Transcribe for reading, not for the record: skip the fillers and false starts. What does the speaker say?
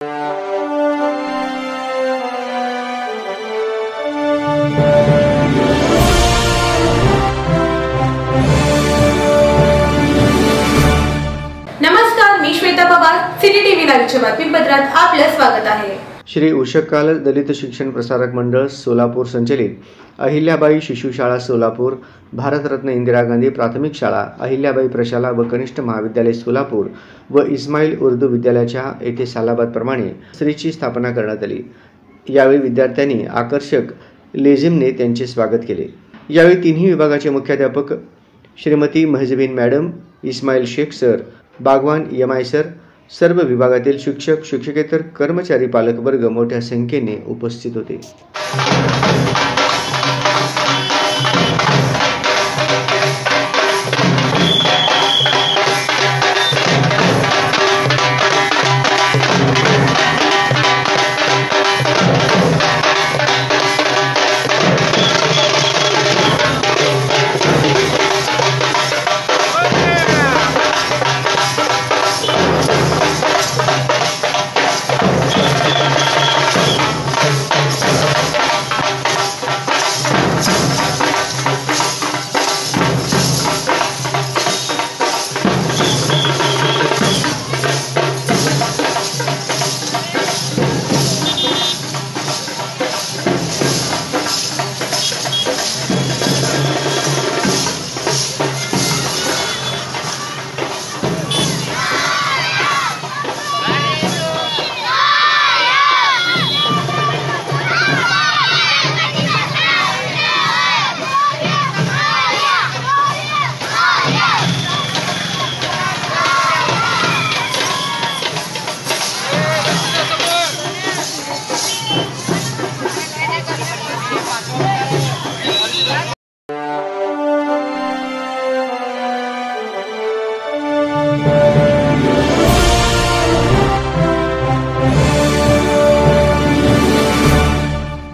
नमस्कार, मी Shweta Pawar, city TV लाईव्हच्या बातमीपत्रात आपलं स्वागत आहे। श्री उषःकाल दलित शिक्षण प्रसारक मंडळ सोलापूर संचलित अहिल्याबाई शिशुशाळा सोलापूर, भारतरत्न इंदिरा गांधी प्राथमिक शाळा, अहिल्याबाई प्रशाला व कनिष्ठ महाविद्यालय सोलापूर व इस्माईल उर्दू विद्यालयाच्या येथे सालाबादप्रमाणे श्रीची स्थापना करण्यात आली। यावेळी विद्यार्थ्यांनी आकर्षक लेझिमने त्यांचे स्वागत केले। यावेळी तिन्ही विभागाचे मुख्याध्यापक Shrimati Mahjabeen madam, Ismail Shaikh sir, Bagwan Yamai sir, सर्व विभागातील शिक्षक, शिक्षकेतर कर्मचारी, पालकवर्ग मोठ्या संख्येने उपस्थित होते।